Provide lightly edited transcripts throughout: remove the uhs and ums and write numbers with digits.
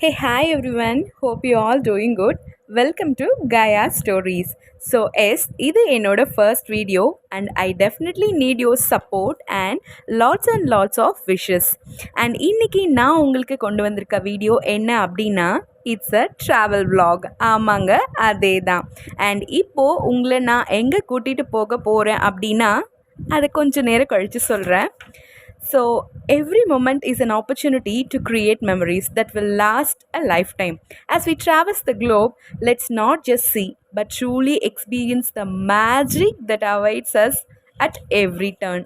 Hey, hi everyone. Hope you all doing good. Welcome to Gaia Stories. So, yes, இது என்னோட first video and I definitely need your support and lots of wishes. And இன்னைக்கு நான் உங்களுக்கு கொண்டு வந்திருக்க video என்ன அப்படின்னா it's a travel vlog. ஆமாங்க, அதே தான். அண்ட் இப்போது உங்களை நான் எங்கே கூட்டிகிட்டு போக போகிறேன் அப்படின்னா அதை கொஞ்சம் நேரம் கழித்து சொல்கிறேன். So, every moment is an opportunity to create memories that will last a lifetime. As we traverse the globe, let's not just see, but truly experience the magic that awaits us at every turn.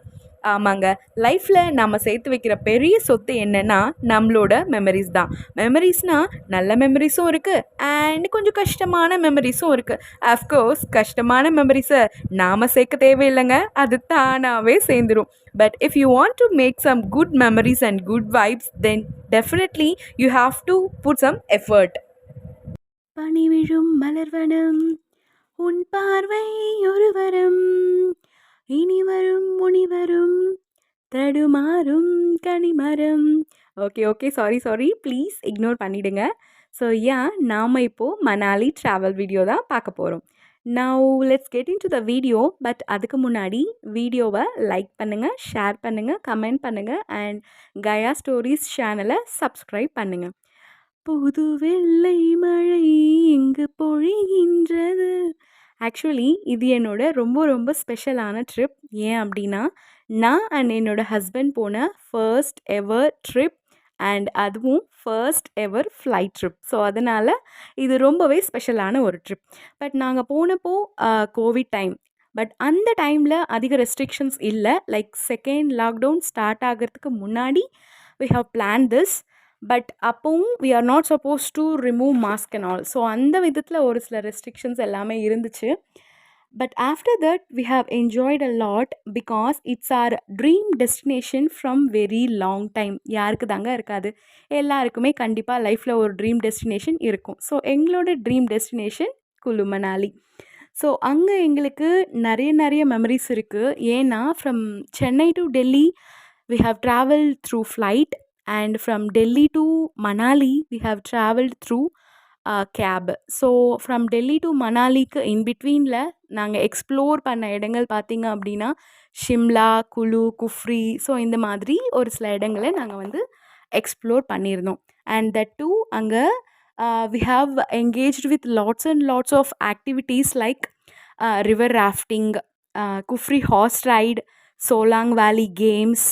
ஆமாங்க, லைஃப்பில் நம்ம சேர்த்து வைக்கிற பெரிய சொத்து என்னென்னா நம்மளோட memories தான். மெமரிஸ்னால் நல்ல மெமரிஸும் இருக்குது அண்ட் கொஞ்சம் கஷ்டமான மெமரிஸும் இருக்குது. அஃப்கோர்ஸ் கஷ்டமான மெமரிஸை நாம் சேர்க்க தேவையில்லைங்க, அது தானாகவே சேர்ந்துடும். But if you want to make some good memories and good vibes, then definitely you have to put some effort. பனி விழும் மலர்வனம் உன் பார்வை ஒரு வரம் இனி வரும் முனிவரும் தடுமாறும் கனிமரம். ஓகே சாரி ப்ளீஸ் இக்னோர் பண்ணிவிடுங்க. ஸோ நாம் இப்போது மணாலி ட்ராவல் வீடியோ தான் பார்க்க போகிறோம். Now let's get in to the video. But அதுக்கு முன்னாடி வீடியோவை லைக் பண்ணுங்கள், ஷேர் பண்ணுங்கள், கமெண்ட் பண்ணுங்கள் அண்ட் கயா ஸ்டோரிஸ் சேனலை சப்ஸ்கிரைப் பண்ணுங்கள். புது வெள்ளை மழை இங்கு பொழிகின்றது. ஆக்சுவலி இது என்னோட ரொம்ப ஸ்பெஷலான ட்ரிப். ஏன் அப்படின்னா நான் அண்ட் என்னோடய ஹஸ்பண்ட் போன ஃபர்ஸ்ட் எவர் ட்ரிப் அண்ட் அதுவும் first ever flight trip. So அதனால் இது ரொம்பவே ஸ்பெஷலான ஒரு ட்ரிப். பட் நாங்கள் போனப்போ கோவிட் டைம். பட் அந்த டைமில் அதிக ரெஸ்ட்ரிக்ஷன்ஸ் இல்லை. லைக் செகண்ட் லாக்டவுன் ஸ்டார்ட் ஆகிறதுக்கு முன்னாடி we have plan this. But அப்போவும் we are not suppose to remove mask and all. So அந்த விதத்தில் ஒரு சில ரெஸ்ட்ரிக்ஷன்ஸ் எல்லாமே இருந்துச்சு. But after that we have enjoyed a lot because it's our dream destination from very long time. யாருக்கு தாங்க இருக்காது? எல்லாருக்குமே கண்டிப்பாக லைஃப்பில் ஒரு ட்ரீம் டெஸ்டினேஷன் இருக்கும். ஸோ எங்களோட dream destination Kullu Manali. So அங்கே எங்களுக்கு நிறைய மெமரிஸ் இருக்குது. ஏன்னா from Chennai to Delhi we have travel through flight and from Delhi to Manali we have traveled through cab. So from Delhi to மணாலிக்கு in betweenல நாங்கள் எக்ஸ்ப்ளோர் பண்ண இடங்கள் பார்த்திங்க அப்படின்னா ஷிம்லா, குலு, குஃப்ரி, ஸோ இந்த மாதிரி ஒரு சில இடங்களை நாங்கள் வந்து எக்ஸ்ப்ளோர் பண்ணியிருந்தோம். அண்ட் தட் டூ அங்கே we have engaged with lots of activities like river rafting, Kufri horse ride, Solang valley games,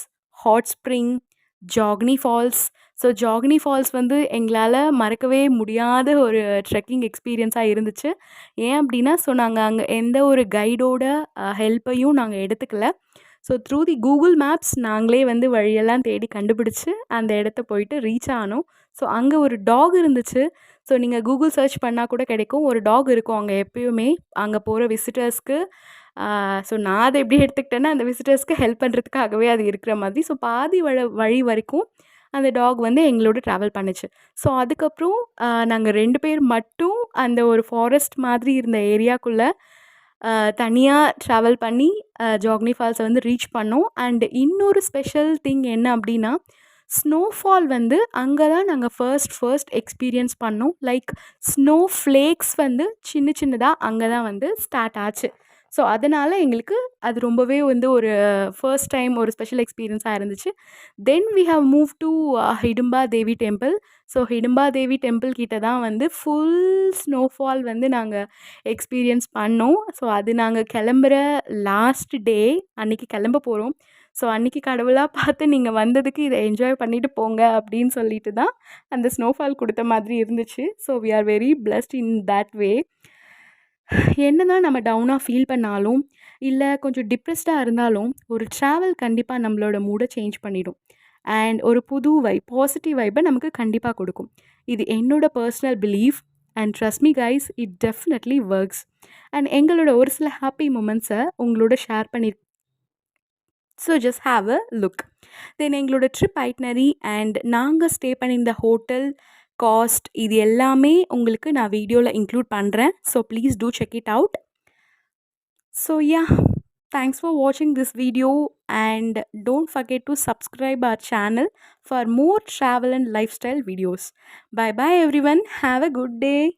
hot spring, Jogini falls. So Jogini falls வந்து எங்களால் மறக்கவே முடியாத ஒரு ட்ரெக்கிங் எக்ஸ்பீரியன்ஸாக இருந்துச்சு. ஏன் அப்படின்னா ஸோ நாங்கள் அங்கே எந்த ஒரு கைடோட ஹெல்ப்பையும் நாங்கள் எடுத்துக்கல. So through the Google maps நாங்களே வந்து வழியெல்லாம் தேடி கண்டுபிடிச்சி அந்த இடத்த போயிட்டு ரீச் ஆனோம். ஸோ அங்கே ஒரு டாக் இருந்துச்சு. ஸோ நீங்கள் கூகுள் சர்ச் பண்ணால் கூட கிடைக்கும். ஒரு டாக் இருக்கும் அங்கே எப்பயுமே அங்கே போகிற விசிட்டர்ஸ்க்கு. ஸோ நான் அதை எப்படி எடுத்துக்கிட்டேன்னா அந்த விசிட்டர்ஸ்க்கு ஹெல்ப் பண்ணுறதுக்காகவே அது இருக்கிற மாதிரி. ஸோ பாதி வழி வரைக்கும் அந்த டாக் வந்து எங்களோட ட்ராவல் பண்ணுச்சு. ஸோ அதுக்கப்புறம் நாங்கள் 2 பேர் மட்டும் அந்த ஒரு ஃபாரஸ்ட் மாதிரி இருந்த ஏரியாக்குள்ளே தனியாக ட்ராவல் பண்ணி ஜாக்னி ஃபால்ஸை வந்து ரீச் பண்ணோம். அண்ட் இன்னொரு ஸ்பெஷல் திங் என்ன அப்படின்னா ஸ்னோஃபால் வந்து அங்கே தான் நாங்கள் ஃபர்ஸ்ட் எக்ஸ்பீரியன்ஸ் பண்ணோம். லைக் ஸ்னோ ஃப்ளேக்ஸ் வந்து சின்னதாக அங்கே தான் வந்து ஸ்டார்ட் ஆச்சு. ஸோ அதனால் எங்களுக்கு அது ரொம்பவே வந்து ஒரு ஃபர்ஸ்ட் டைம் ஒரு ஸ்பெஷல் எக்ஸ்பீரியன்ஸாக இருந்துச்சு. Then we have move to Hidimba Devi temple. So Hidimba Devi temple கிட்ட தான் வந்து ஃபுல் ஸ்னோஃபால் வந்து நாங்கள் எக்ஸ்பீரியன்ஸ் பண்ணோம். ஸோ அது நாங்கள் கிளம்புற லாஸ்ட் டே அன்றைக்கி கிளம்ப போகிறோம். ஸோ அன்றைக்கி கடவுளாக பார்த்து நீங்கள் வந்ததுக்கு இதை என்ஜாய் பண்ணிவிட்டு போங்க அப்படின்னு சொல்லிட்டு தான் அந்த ஸ்னோஃபால் கொடுத்த மாதிரி இருந்துச்சு. So we are very blessed in that way. என்ன தான் நம்ம டவுனாக ஃபீல் பண்ணாலும் இல்லை கொஞ்சம் டிப்ரெஸ்டாக இருந்தாலும் ஒரு ட்ராவல் கண்டிப்பாக நம்மளோட மூடை சேஞ்ச் பண்ணிடும். அண்ட் ஒரு புது பாசிட்டிவ் வைப்பை நமக்கு கண்டிப்பாக கொடுக்கும். இது என்னோட personal belief and trust me guys, it definitely works. And எங்களோட ஒரு சில ஹாப்பி மூமெண்ட்ஸை உங்களோட ஷேர் பண்ணி. So just have a look. Then எங்களோட ட்ரிப் ஐட்னரி அண்ட் நாங்கள் ஸ்டே பண்ணியிருந்த ஹோட்டல் காஸ்ட் இது எல்லாமே உங்களுக்கு நான் வீடியோவில் இன்க்ளூட் பண்ணுறேன். So please do check it out. So Thanks for watching this video and don't forget to subscribe our channel for more travel and lifestyle videos. Bye bye everyone. Have a good day.